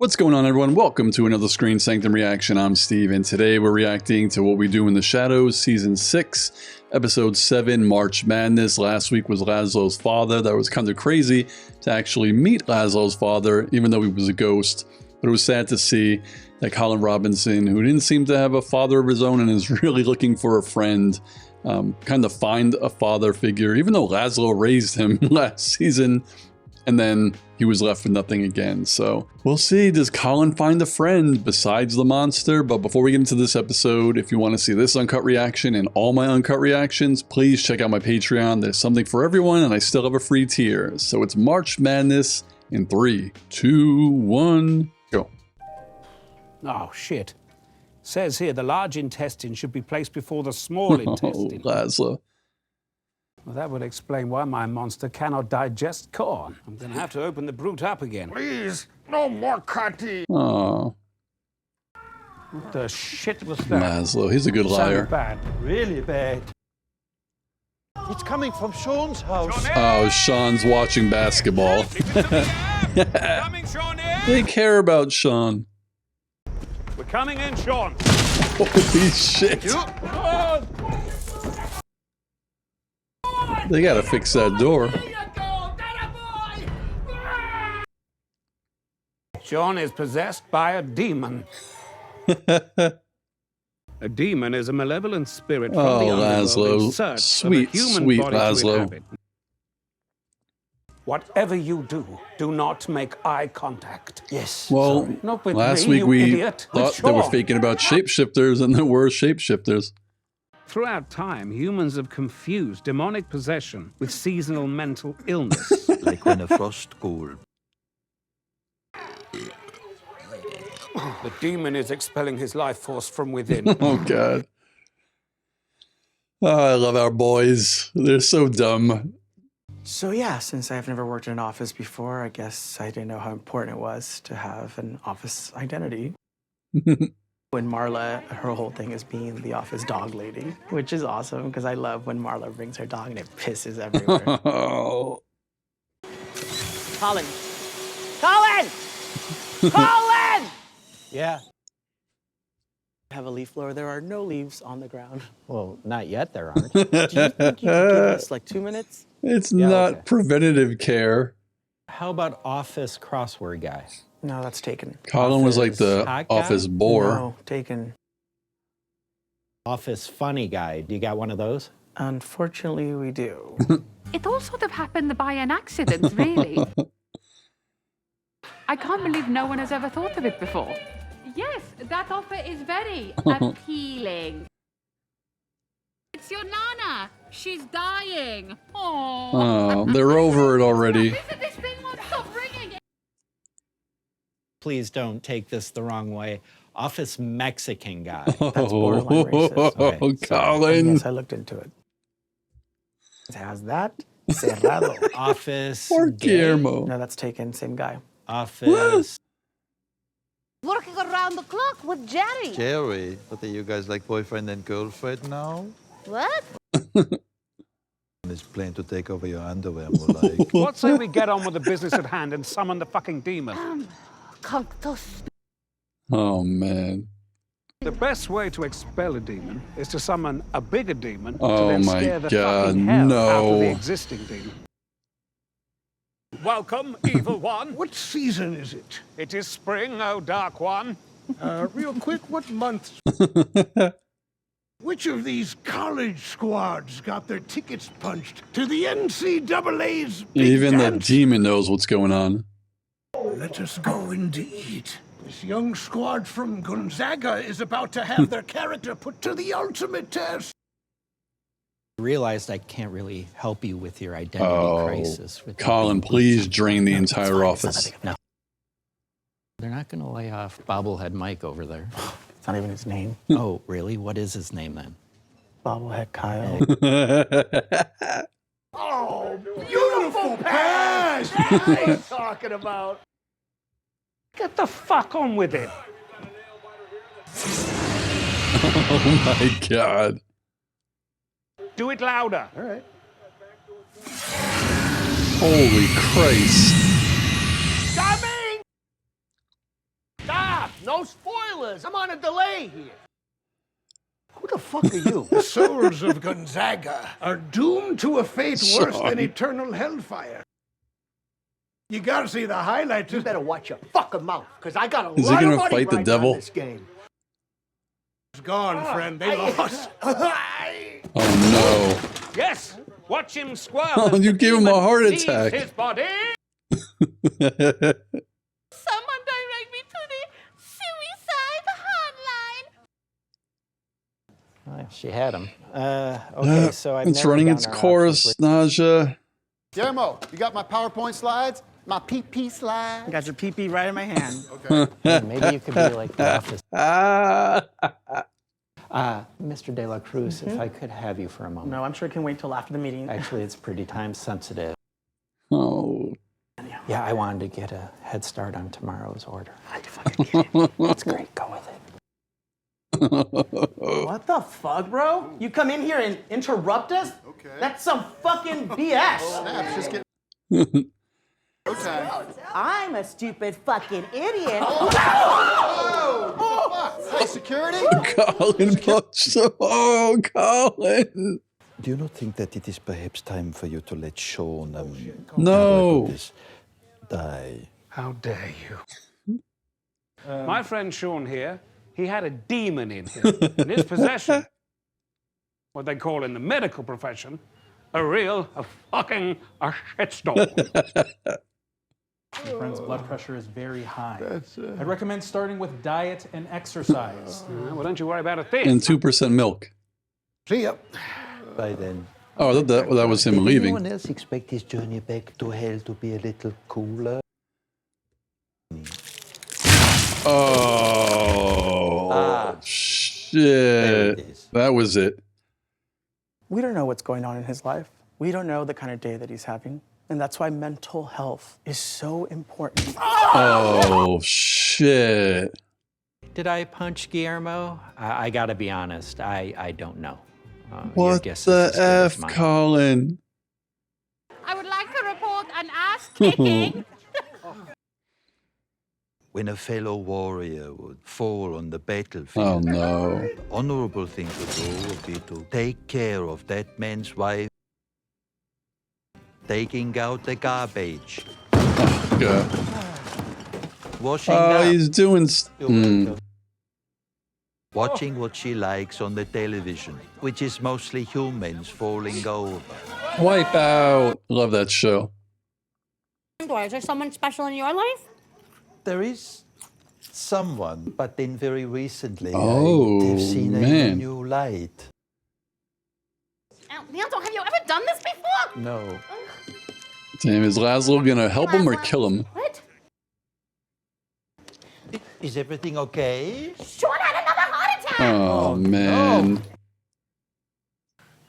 What's going on, everyone? Welcome to another Screen Sanctum reaction. I'm Steve, and today we're reacting to What We Do in the Shadows, Season 6, Episode 7, March Madness. Last week was Laszlo's father. That was kind of crazy to actually meet Laszlo's father, even though he was a ghost. But it was sad to see that Colin Robinson, who didn't seem to have a father of his own and is really looking for a friend, kind of find a father figure, even though Laszlo raised him last season. And then he was left with nothing again. So we'll see. Does Colin find a friend besides the monster? But before we get into this episode, if you want to see this uncut reaction and all my uncut reactions, please check out my Patreon. There's something for everyone, and I still have a free tier. So it's March Madness in 3, 2, 1, go. Oh, shit. Says here the large intestine should be placed before the small intestine. Laszlo. Well, that would explain why my monster cannot digest corn. I'm going to have to open the brute up again. Please, no more cutty. Oh, What the shit was that? Laszlo. He's a good liar. Sounded bad. Really bad. It's coming from Sean's house. Oh, Sean's watching basketball. Coming, Sean, in. They care about Sean. We're coming in, Sean. Holy shit. They gotta fix that door. Sean is possessed by a demon. A demon is a malevolent spirit from the underworld Laszlo. in search Sweet, of a human sweet body to Laszlo. inhabit. Whatever you do not make eye contact. Yes. Well, Not with last me, week you we idiot. With thought they were Sean. faking about shapeshifters, and there were shapeshifters. Throughout time, humans have confused demonic possession with seasonal mental illness. Like when a frost cold. The demon is expelling his life force from within. Oh, God. Oh, I love our boys. They're so dumb. So yeah, since I've never worked in an office before, I guess I didn't know how important it was to have an office identity. When Marla, her whole thing is being the office dog lady, which is awesome because I love when Marla brings her dog and it pisses everywhere. Oh. Colin! Colin! Colin! Yeah. Have a leaf blower. There are no leaves on the ground. Well, not yet there aren't. Do you think you could give us like 2 minutes? It's Yeah, not okay. preventative care. How about office crossword guy? No, that's taken. Colin was like the hot guy? office bore. No, taken. Office funny guy. Do you got one of those? Unfortunately, we do. It all sort of happened by an accident, really. I can't believe no one has ever thought of it before. Yes, that offer is very appealing. It's your Nana. She's dying. Oh, they're over it already. This thing won't stop ringing. Please don't take this the wrong way. Office Mexican guy. That's borderline racist. Okay, Colin. Yes, I looked into it. It has that. Cerrado. Office Or gay. Guillermo. No, that's taken. Same guy. Office. Working around the clock with Jerry. Jerry, what are you guys like boyfriend and girlfriend now? What? It's plain to take over your underwear more like. What say we get on with the business at hand and summon the fucking demon? Cactus. Oh, man. The best way to expel a demon is to summon a bigger demon to Oh then my scare the God, fucking hell out of the no. existing demon. Welcome, evil one. What season is it? It is spring, oh dark one. Real quick, what month? Which of these college squads got their tickets punched to the NCAA's big Even the dance? demon knows what's going on. Let us go indeed. This young squad from Gonzaga is about to have their character put to the ultimate test. Realized I can't really help you with your identity crisis. With Colin, please drain the entire office. No. They're not going to lay off bobblehead Mike over there. It's not even his name. Oh, really? What is his name then? Bobblehead Kyle. Oh, beautiful pass! What are you talking about? Get the fuck on with it. Oh my God. Do it louder. All right. Holy Christ. Coming! No spoilers. I'm on a delay here. Who the fuck are you? The souls of Gonzaga are doomed to a fate worse than eternal hellfire. You gotta see the highlights. You better watch your fucking mouth, because I got a Is he lot gonna of money fight the riding devil? on this game. It's gone, friend. They lost. Oh Yes, watch him squirm. no. as You the gave him a demon heart leaves attack. his body. Someone direct me to the suicide hotline. Well, she had him. Okay, so I've It's narrowed running down its our course, options. Naja. Guillermo, you got my PowerPoint slides? My PP I slides? got your pee-pee right in my hand. Hey, maybe you could be like the office. Ah. Mr. De La Cruz, if I could have you for a moment. No, I'm sure it can wait till after the meeting. Actually, it's pretty time sensitive. Oh. Yeah, I wanted to get a head start on tomorrow's order. I fucking get it. That's great. Go with it. What the fuck, bro? You come in here and interrupt us? Okay. That's some fucking BS. Snaps, just get... Okay. I'm a stupid fucking idiot. Hey, security? Colin punched him. Oh, Colin. Do you not think that it is perhaps time for you to let Sean, No. die? How dare you? My friend Sean here, he had a demon in him, in his possession. What they call in the medical profession, a fucking shitstorm. My friend's blood pressure is very high. I'd recommend starting with diet and exercise. Well, don't you worry about a thing. And 2% milk. See ya. By then. Oh, that was him Did leaving. anyone else expect his journey back to hell to be a little cooler? Oh, There shit. it is. That was it. We don't know what's going on in his life. We don't know the kind of day that he's having. And that's why mental health is so important. Oh, shit. Did I punch Guillermo? I gotta be honest. I don't know. Your What guess is the as good as F, mine. Colin? I would like to report an ass kicking. When a fellow warrior would fall on the Oh, battlefield, no. the honorable thing to do would be to take care of that man's wife, taking out the garbage, God. washing Oh, up, he's doing... watching what she likes on the television, which is mostly humans falling over. Wipe out. Love that show. Why, is there someone special in your life? There is someone, but then very recently Oh, I've seen her in a man. new light. Leandro, have you ever done this before? No. Damn, is Laszlo gonna help him or kill him? What? Is everything okay? Sean had another heart attack! Oh, man.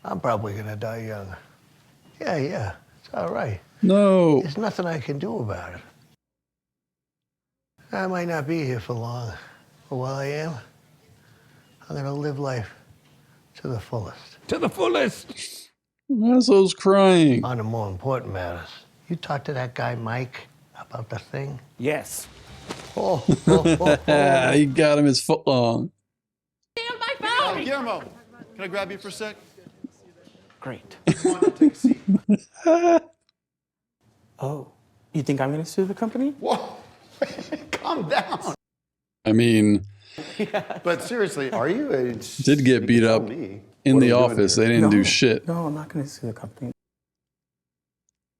I'm probably gonna die young. Yeah, it's all right. No. There's nothing I can do about it. I might not be here for long, but while I am, I'm gonna live life to the fullest. To the fullest. Laszlo's crying. On the more important matters, you talked to that guy Mike about the thing? Yes. Oh, He got him his foot long. Steal my phone. Guillermo, can I grab you for a sec? Great. Come on, take a seat. Oh, you think I'm gonna sue the company? Whoa, calm down. I mean, But seriously, are you? did get beat up in the office. They didn't do shit. No, I'm not gonna sue the company.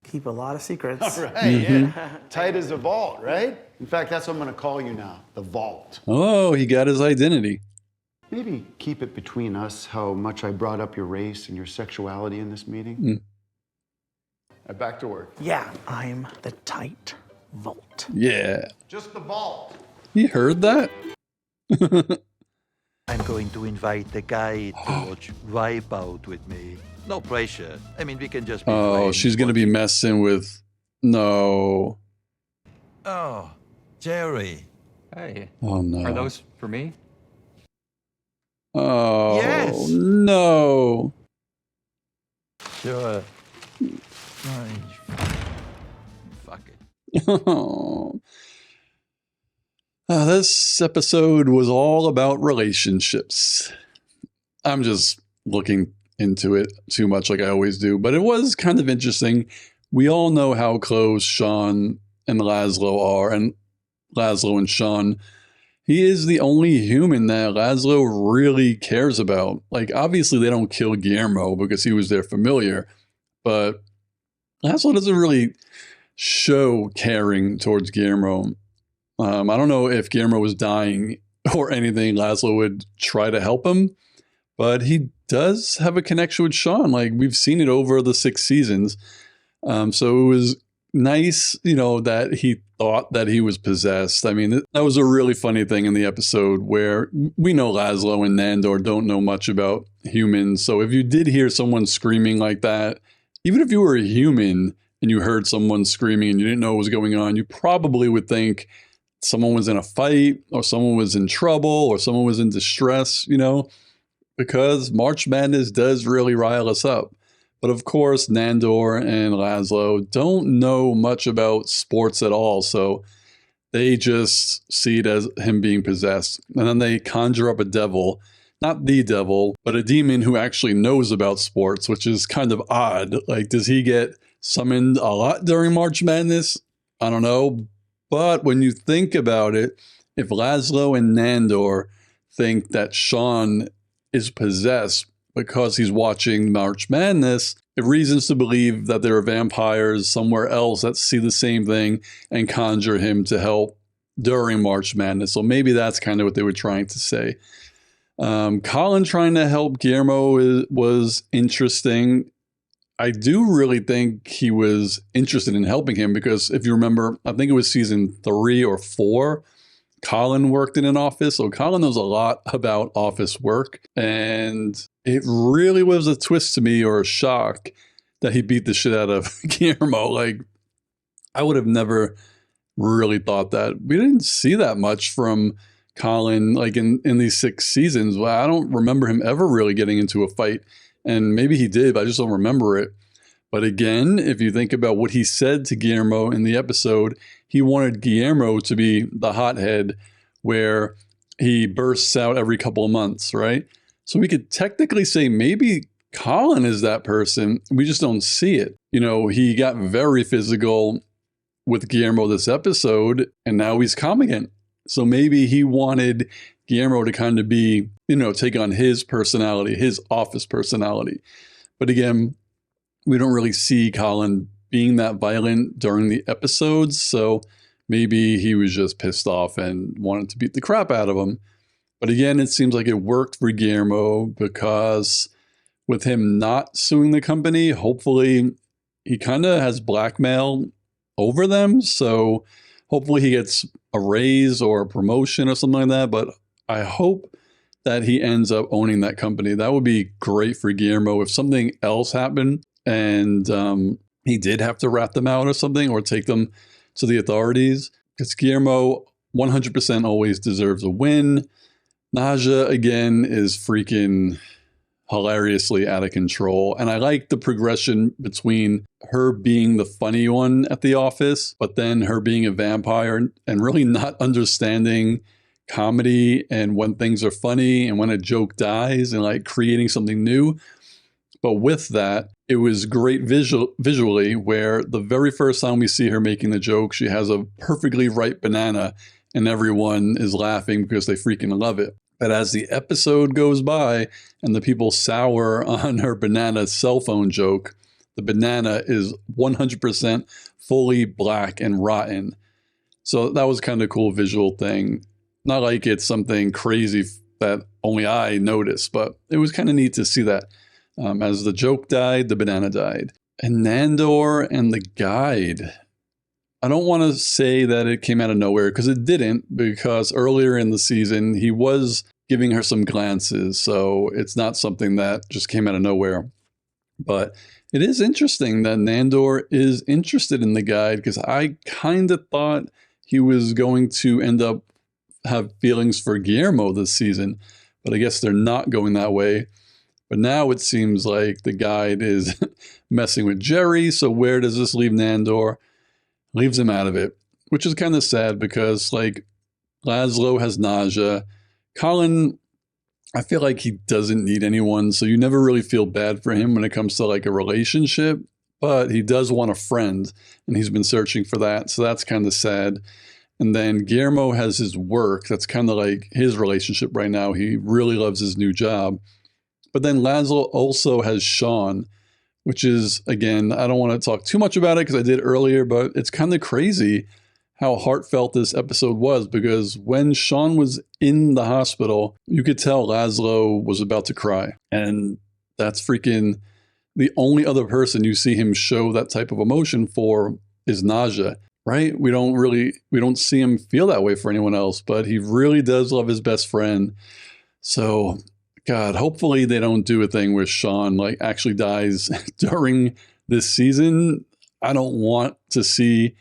Keep a lot of secrets. Right, yeah. Tight as a vault, right? In fact, that's what I'm going to call you now, the vault. Oh, he got his identity. Maybe keep it between us how much I brought up your race and your sexuality in this meeting. Back to work. Yeah, I'm the tight vault. Yeah. Just the vault. He heard that? I'm going to invite the guy to watch Wipeout with me. No pressure. I mean, we can just be Oh, friends. she's gonna be messing with... No. Oh, Jerry. Hey. Oh, no. Are those for me? Oh, Yes. no. Sure. Fuck it. Oh. This episode was all about relationships. I'm just looking into it too much like I always do, but it was kind of interesting. We all know how close Sean and Laszlo are, and Laszlo and Sean. He is the only human that Laszlo really cares about. Like, obviously they don't kill Guillermo because he was their familiar, but Laszlo doesn't really show caring towards Guillermo. I don't know if Guillermo was dying or anything, Laszlo would try to help him, but he does have a connection with Sean. Like, we've seen it over the 6 seasons. So it was nice, that he thought that he was possessed. I mean, that was a really funny thing in the episode where we know Laszlo and Nandor don't know much about humans. So if you did hear someone screaming like that, even if you were a human and you heard someone screaming and you didn't know what was going on, you probably would think someone was in a fight or someone was in trouble or someone was in distress, because March Madness does really rile us up. But of course, Nandor and Laszlo don't know much about sports at all, so they just see it as him being possessed. And then they conjure up a devil, not the devil, but a demon who actually knows about sports, which is kind of odd. Like, does he get summoned a lot during March Madness? I don't know. But when you think about it, if Laszlo and Nandor think that Sean is possessed because he's watching March Madness, it reasons to believe that there are vampires somewhere else that see the same thing and conjure him to help during March Madness. So maybe that's kind of what they were trying to say. Colin trying to help Guillermo was interesting. I do really think he was interested in helping him because if you remember, I think it was season 3 or 4, Colin worked in an office. So Colin knows a lot about office work. And it really was a twist to me, or a shock, that he beat the shit out of Guillermo. Like, I would have never really thought that. We didn't see that much from Colin, like in these 6 seasons. Well, I don't remember him ever really getting into a fight. And maybe he did, but I just don't remember it. But again, if you think about what he said to Guillermo in the episode, he wanted Guillermo to be the hothead where he bursts out every couple of months, right? So we could technically say maybe Colin is that person. We just don't see it. He got very physical with Guillermo this episode, and now he's calm again. So maybe he wanted Guillermo to kind of be, take on his personality, his office personality. But again, we don't really see Colin being that violent during the episodes. So maybe he was just pissed off and wanted to beat the crap out of him. But again, it seems like it worked for Guillermo because with him not suing the company, hopefully he kind of has blackmail over them. So hopefully he gets a raise or a promotion or something like that. But I hope that he ends up owning that company. That would be great for Guillermo if something else happened and he did have to rat them out or something, or take them to the authorities. Because Guillermo 100% always deserves a win. Naja, again, is freaking hilariously out of control. And I like the progression between her being the funny one at the office, but then her being a vampire and really not understanding comedy and when things are funny and when a joke dies and like creating something new. But with that, it was great visually where the very first time we see her making the joke, she has a perfectly ripe banana and everyone is laughing because they freaking love it. But as the episode goes by and the people sour on her banana cell phone joke, the banana is 100% fully black and rotten. So that was kind of a cool visual thing. Not like it's something crazy that only I noticed, but it was kind of neat to see that. As the joke died, the banana died. And Nandor and the guide. I don't want to say that it came out of nowhere because it didn't, because earlier in the season, he was giving her some glances. So it's not something that just came out of nowhere. But it is interesting that Nandor is interested in the guide because I kind of thought he was going to end up have feelings for Guillermo this season, but I guess they're not going that way. But now it seems like the guide is messing with Jerry. So where does this leave Nandor? Leaves him out of it, which is kind of sad because like Laszlo has nausea. Colin, I feel like he doesn't need anyone, so you never really feel bad for him when it comes to like a relationship, but he does want a friend, and he's been searching for that, so that's kind of sad. And then Guillermo has his work. That's kind of like his relationship right now. He really loves his new job. But then Laszlo also has Sean, which is, again, I don't want to talk too much about it because I did earlier, but it's kind of crazy how heartfelt this episode was, because when Sean was in the hospital, you could tell Laszlo was about to cry. And that's freaking the only other person you see him show that type of emotion for is nausea, right? We don't see him feel that way for anyone else, but he really does love his best friend. So God, hopefully they don't do a thing where Sean like actually dies during this season. I don't want to see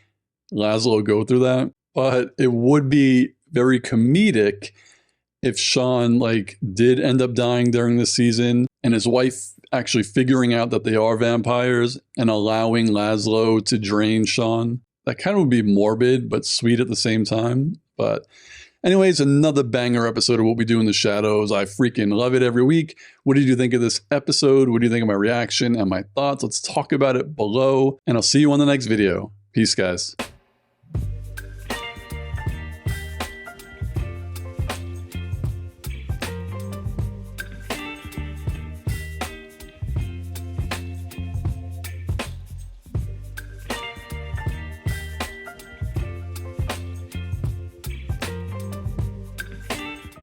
Laszlo go through that, but it would be very comedic if Sean like did end up dying during this season and his wife actually figuring out that they are vampires and allowing Laszlo to drain Sean. That kind of would be morbid, but sweet at the same time. But anyways, another banger episode of What We Do in the Shadows. I freaking love it every week. What did you think of this episode? What do you think of my reaction and my thoughts? Let's talk about it below, and I'll see you on the next video. Peace, guys.